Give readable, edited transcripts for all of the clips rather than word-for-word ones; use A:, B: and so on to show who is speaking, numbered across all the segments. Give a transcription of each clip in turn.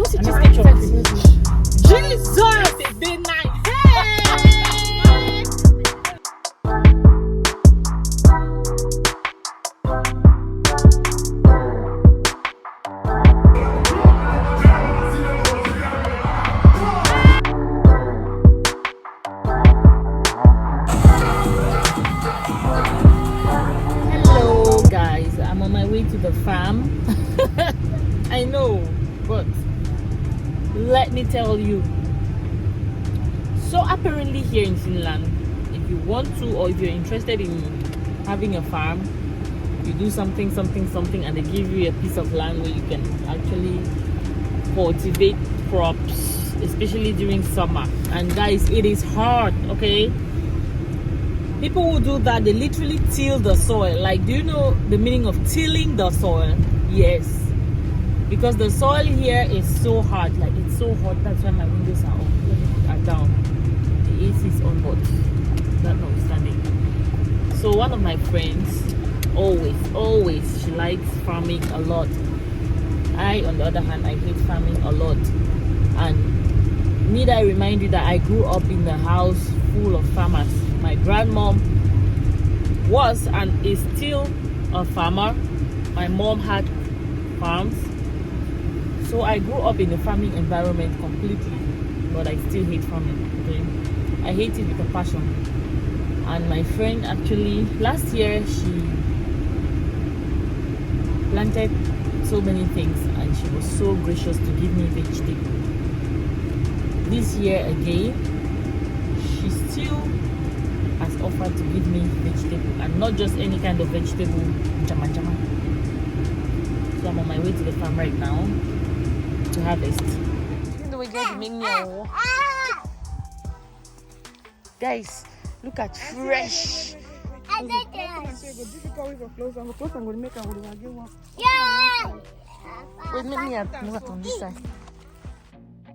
A: Who's it just Jesus! It's been nice. Hey! Hello, guys. I'm on my way to the farm. I know, but let me tell you. So apparently here in Finland, if you want to or if you're interested in having a farm, you do something and they give you a piece of land where you can actually cultivate crops, especially during summer. And guys, it is hard, okay? People who do that, they literally till the soil. Like, do you know the meaning of tilling the soil? Yes. Because the soil here is so hard, like it's so hot. That's why my windows are down. The AC is on, but that notwithstanding. So one of my friends, always, she likes farming a lot. I, on the other hand, I hate farming a lot. And need I remind you that I grew up in a house full of farmers. My grandmom was and is still a farmer. My mom had farms. So I grew up in a farming environment completely, but I still hate farming, okay? I hate it with a passion. And my friend actually, last year, she planted so many things and she was so gracious to give me vegetable. This year again, she still has offered to give me vegetable, and not just any kind of vegetable, jama. So I'm on my way to the farm right now to harvest. Guys, look at fresh.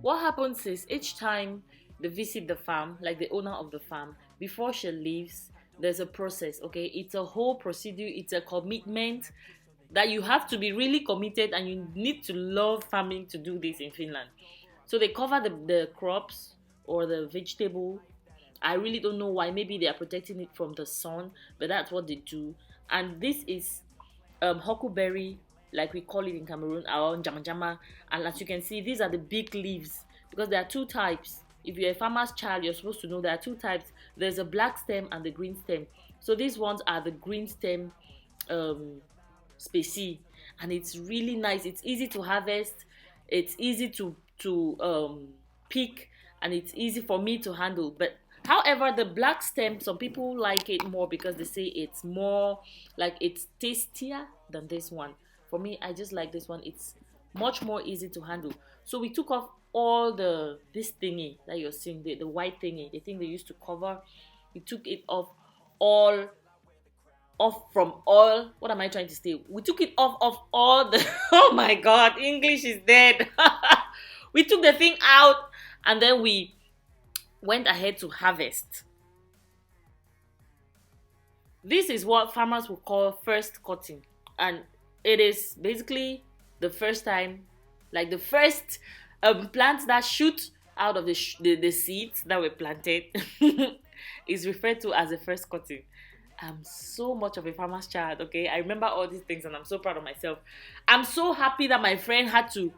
A: What happens is each time they visit the farm, like the owner of the farm, before she leaves, there's a process, okay? It's a whole procedure, it's a commitment that you have to be really committed, and you need to love farming to do this in Finland. So they cover the crops or the vegetable. I really don't know why. Maybe they are protecting it from the sun, but that's what they do. And this is huckleberry, like we call it in Cameroon, or jama. And as you can see, these are the big leaves, because there are two types. If you're a farmer's child, you're supposed to know there are two types. There's a black stem and the green stem. So these ones are the green stem species, and it's really nice. It's easy to harvest, it's easy to pick, and it's easy for me to handle. But however, the black stem, some people like it more because they say it's more like it's tastier than this one. For me, I just like this one. It's much more easy to handle. So we took off all this thingy that you're seeing, the white thingy, the thing they used to cover. We took it off from all, what am I trying to say? We took it off of all the oh my god, English is dead. We took the thing out, and then we went ahead to harvest. This is what farmers will call first cutting, and it is basically the first time, like the first plants that shoot out of the seeds that were planted is referred to as the first cutting. I'm so much of a farmer's child, okay? I remember all these things and I'm so proud of myself. I'm so happy that my friend had to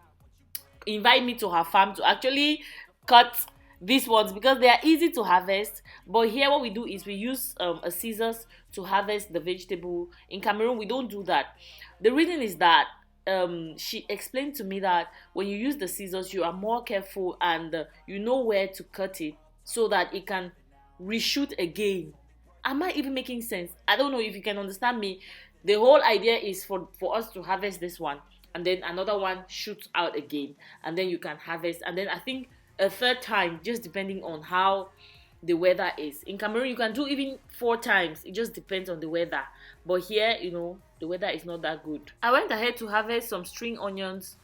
A: invite me to her farm to actually cut these ones, because they are easy to harvest. But here what we do is we use a scissors to harvest the vegetable. In Cameroon, we don't do that. The reason is that she explained to me that when you use the scissors, you are more careful, and you know where to cut it so that it can reshoot again. Am I even making sense? I don't know if you can understand me. The whole idea is for us to harvest this one, and then another one shoots out again, and then you can harvest, and then I think a third time, just depending on how the weather is. In Cameroon, you can do even 4 times. It just depends on the weather. But here, the weather is not that good. I went ahead to harvest some string onions,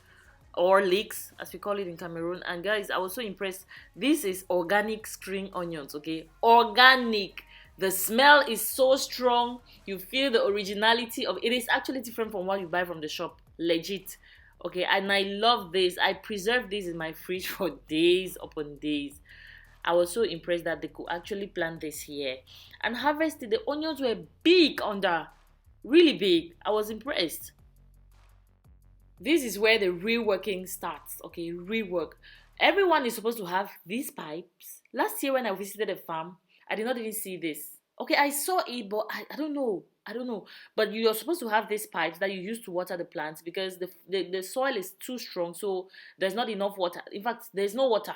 A: or leeks, as we call it in Cameroon. And guys, I was so impressed. This is organic string onions, okay? Organic. The smell is so strong. You feel the originality of it. Is actually different from what you buy from the shop. Legit. Okay, and I love this. I preserved this in my fridge for days upon days. I was so impressed that they could actually plant this here and harvest it. The onions were big under, really big. I was impressed. This is where the real working starts. Okay, real work. Everyone is supposed to have these pipes. Last year when I visited a farm, I did not even see this. Okay, I saw it, but I don't know. I don't know. But you're supposed to have these pipes that you use to water the plants because the soil is too strong, so there's not enough water. In fact, there's no water,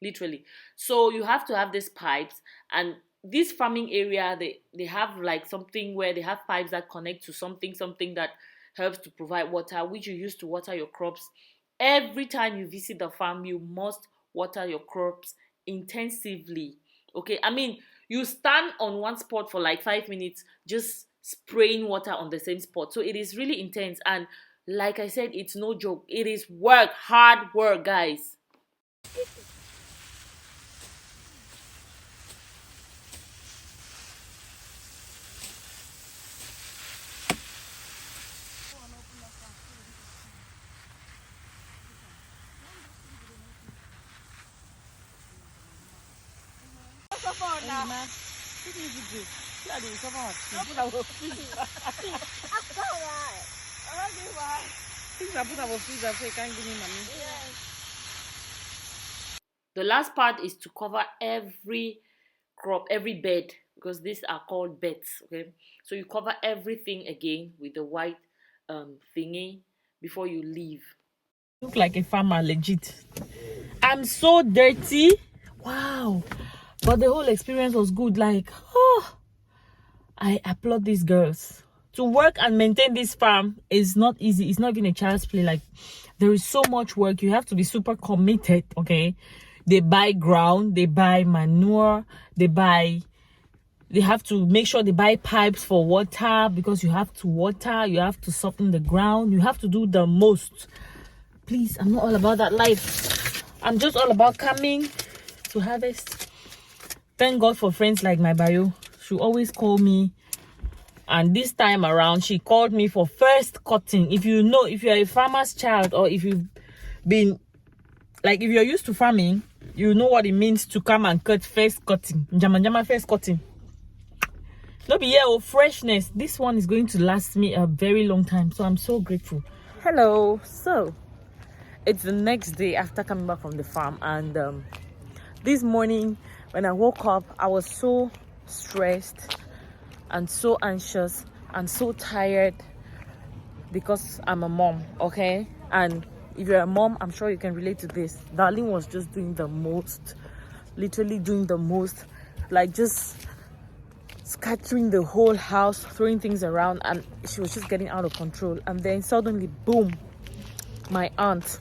A: literally. So you have to have these pipes, and this farming area, they have like something where they have pipes that connect to something that helps to provide water, which you use to water your crops. Every time you visit the farm, you must water your crops intensively. Okay, I mean, you stand on one spot for like 5 minutes just spraying water on the same spot. So it is really intense, and like I said, it's no joke. It is work, hard work, guys. The last part is to cover every crop, every bed, because these are called beds. Okay, so you cover everything again with the white thingy before you leave. Look like a farmer, legit. I'm so dirty. Wow. But the whole experience was good. Like, oh, I applaud these girls. To work and maintain this farm is not easy. It's not even a child's play. Like, there is so much work. You have to be super committed, okay? They buy ground, they buy manure, they have to make sure they buy pipes for water because you have to water, you have to soften the ground, you have to do the most. Please, I'm not all about that life. I'm just all about coming to harvest. Thank God for friends like my bio. She always call me, and this time around she called me for first cutting. If you know, if you're a farmer's child, or if you've been like, if you're used to farming, you know what it means to come and cut first cutting. Njama first cutting. No be here, oh, freshness. This one is going to last me a very long time, so I'm so grateful. Hello. So it's the next day after coming back from the farm, and this morning when I woke up, I was so stressed and so anxious and so tired because I'm a mom, okay? And if you're a mom, I'm sure you can relate to this. Darlene was just doing the most, literally doing the most, like just scattering the whole house, throwing things around, and she was just getting out of control. And then suddenly, boom, my aunt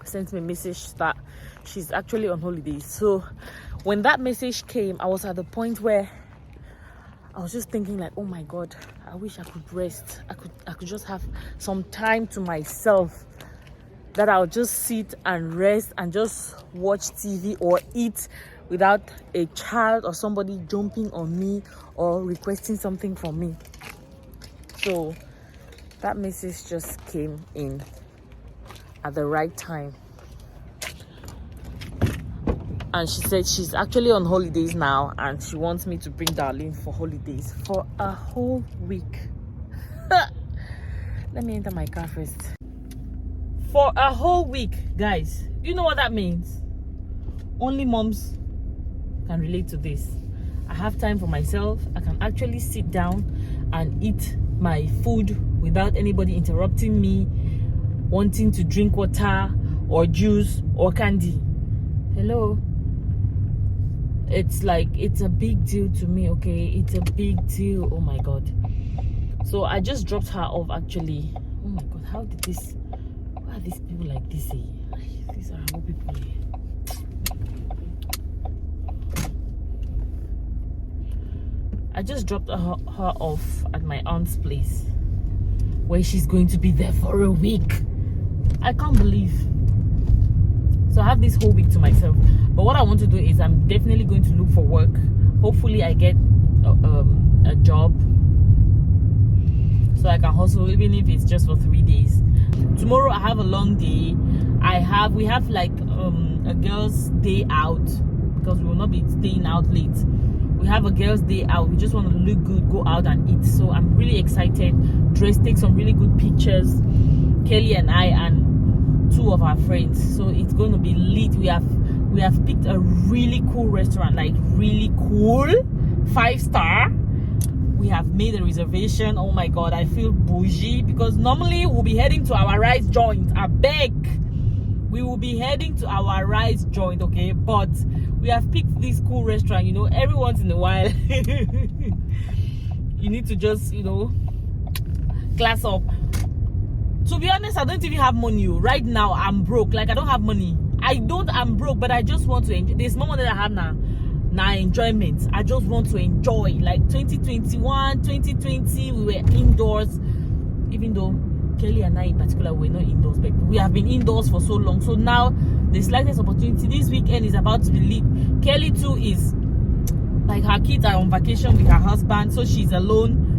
A: sent me a message that she's actually on holidays. So when that message came, I was at the point where I was just thinking like, oh my God, I wish I could rest. I could just have some time to myself, that I'll just sit and rest and just watch TV or eat without a child or somebody jumping on me or requesting something from me. So that message just came in at the right time. And she said she's actually on holidays now, and she wants me to bring Darlene for holidays for a whole week. Let me enter my car first. For a whole week, guys. You know what that means? Only moms can relate to this. I have time for myself. I can actually sit down and eat my food without anybody interrupting me, wanting to drink water or juice or candy. Hello. It's like, it's a big deal to me, okay? It's a big deal. Oh my God. So I just dropped her off actually. Oh my God, how did this, why are these people like this? These are how people here. I just dropped her off at my aunt's place, where she's going to be there for a week. I can't believe. So I have this whole week to myself. But what I want to do is I'm definitely going to look for work. Hopefully I get a job so I can hustle, even if it's just for 3 days. Tomorrow I have a long day. We have like a girls' day out because we will not be staying out late. We have a girls' day out. We just want to look good, go out and eat. So I'm really excited. Take some really good pictures. Kelly and I and 2 of our friends. So it's going to be lit. We have picked a really cool restaurant, like really cool, 5-star. We have made a reservation. Oh my god, I feel bougie because normally we'll be heading to our rice joint. I beg, we will be heading to our rice joint, okay? But we have picked this cool restaurant. You know, every once in a while you need to just, you know, class up. To be honest, I don't even have money right now. I'm broke. Like, I don't have money. I'm broke, but I just want to enjoy. There's no money that I have now enjoyment. I just want to enjoy. Like 2021, 2020, we were indoors, even though Kelly and I in particular were not indoors, but we have been indoors for so long. So now the slightest opportunity this weekend is about to be lit. Kelly too is like, her kids are on vacation with her husband, so she's alone.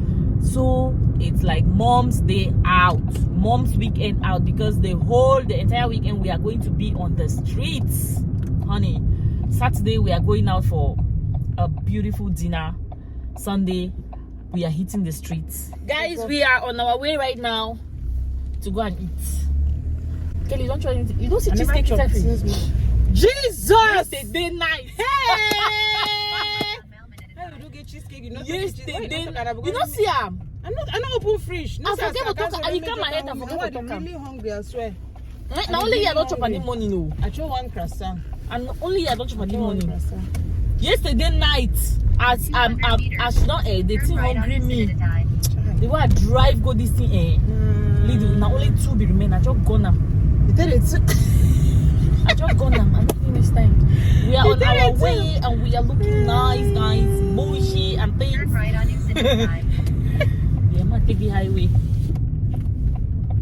A: So it's like mom's day out, mom's weekend out, because the entire weekend we are going to be on the streets, honey. Saturday we are going out for a beautiful dinner. Sunday we are hitting the streets. Guys, we are on our way right now to go and eat. Kelly, don't try anything. You don't see cheesecake inside fridge. Jesus! Yesterday night. Hey!
B: How you don't get cheesecake? You know,
A: Yesterday, you don't see am.
B: I'm not open fridge.
A: I forget to talk. I come my head and forget to talk.
B: I'm really hungry, I swear.
A: Now only you don't chop any money, no.
B: I chose one croissant.
A: And only you don't chop any money. Yesterday night, as not they thing hungry me. They were drive go this thing Little. Now only 2 be remain. I just gone am.
B: You tell it.
A: I just gone am. I think this time we are on our way and we are looking nice, bougie and things.
C: Turn right on Exhibit 5.
A: Take the highway.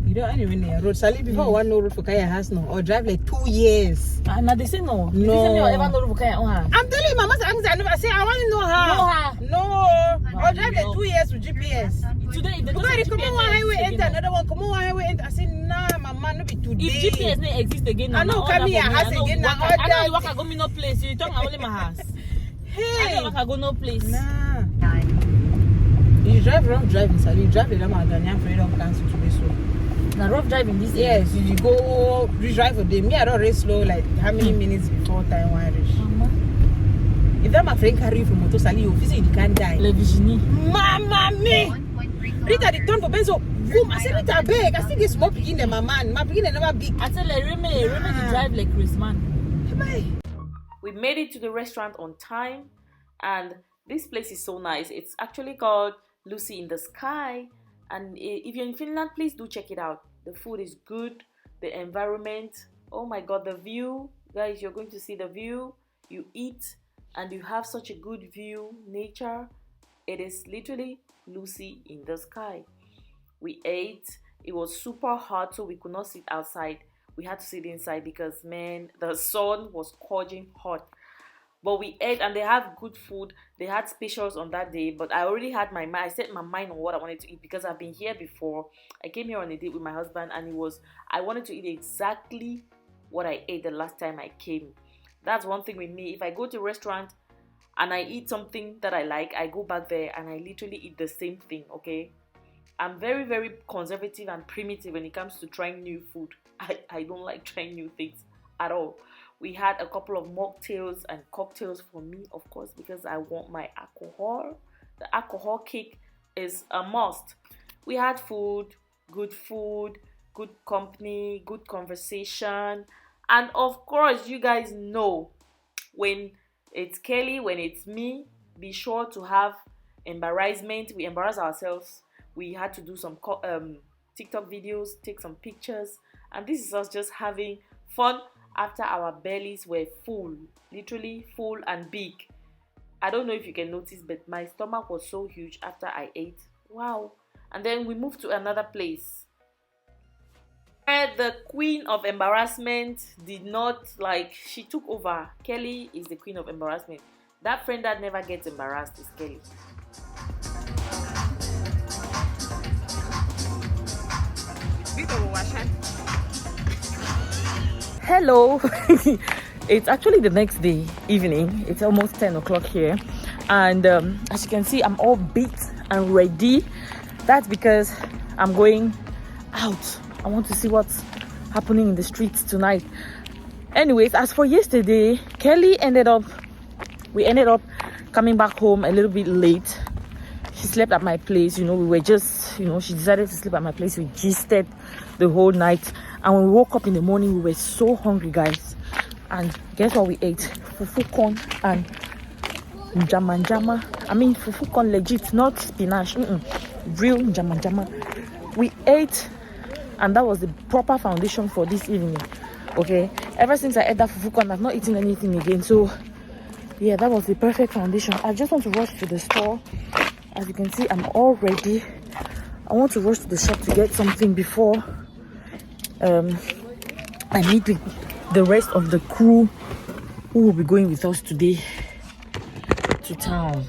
B: You don't anyway near road. Sally before one no road for Kaya has no, or drive like 2 years.
A: And now they say no.
B: No.
A: They say no ever no road for Kaya on her.
B: I'm telling you, Mama, I never say I want to know her. No. Or drive like 2 years with GPS.
A: Today if they don't
B: Because
A: say
B: come on
A: GPS
B: one highway
A: exist
B: enter
A: again.
B: another one. Come on one highway enter. I say nah, Mama, no be today.
A: If GPS no exist again,
B: I know come here house again.
A: I know you walk go me no place. You talk only my house.
B: Hey.
A: I walk go no place.
B: Nah. You drive rough driving, Sally. You drive the Lama Ghanaian freedom council to be so.
A: Now rough driving this.
B: Yes, you go drive for them. Me, I don't race slow. Like how many minutes before time one reach?
A: Mama.
B: If that my friend carry you from motor, Sally, you physically can't die.
A: Le Virginie.
B: Mama me. Rita the turn for Benzo. Boom. I said Rita beg. I still get small picking them, my man. My picking never big.
A: I tell her, Remy to drive like Chris man.
B: Bye.
A: We made it to the restaurant on time, and this place is so nice. It's actually called Lucy in the Sky, and if you're in Finland, please do check it out. The food is good, the environment, oh my god, the view, guys, you're going to see the view. You eat and you have such a good view, nature. It is literally Lucy in the Sky. We ate. It was super hot, so we could not sit outside. We had to sit inside because, man, the sun was scorching hot. But we ate, and they have good food. They had specials on that day, but I already had my mind. I set my mind on what I wanted to eat because I've been here before. I came here on a date with my husband, and I wanted to eat exactly what I ate the last time I came. That's one thing with me. If I go to a restaurant and I eat something that I like, I go back there and I literally eat the same thing, okay? I'm very, very conservative and primitive when it comes to trying new food. I don't like trying new things at all. We had a couple of mocktails and cocktails for me, of course, because I want my alcohol. The alcohol kick is a must. We had food, good company, good conversation. And of course, you guys know when it's Kelly, when it's me, be sure to have embarrassment. We embarrass ourselves. We had to do some TikTok videos, take some pictures. And this is us just having fun after our bellies were full, literally full and big. I don't know if you can notice, but my stomach was so huge after I ate. Wow. And then we moved to another place where the queen of embarrassment did not, she took over. Kelly is the queen of embarrassment. That friend that never gets embarrassed is Kelly.
B: Hello. It's actually the next day evening. It's almost 10 o'clock here, and as you can see, I'm all beat and ready. That's because I'm going out. I want to see what's happening in the streets tonight. Anyways, as for yesterday, Kelly we ended up coming back home a little bit late. She slept at my place. We were just, she decided to sleep at my place. We gisted the whole night, and when we woke up in the morning, we were so hungry, guys. And guess what we ate? Fufu corn and jama. I mean, fufu corn legit, not spinach. Real jama. We ate, and that was the proper foundation for this evening. Okay, ever since I ate that fufu corn, I've not eaten anything again. So yeah, that was the perfect foundation. I just want to rush to the store. As you can see, I'm all ready. I want to rush to the shop to get something before I meet with the rest of the crew who will be going with us today to town.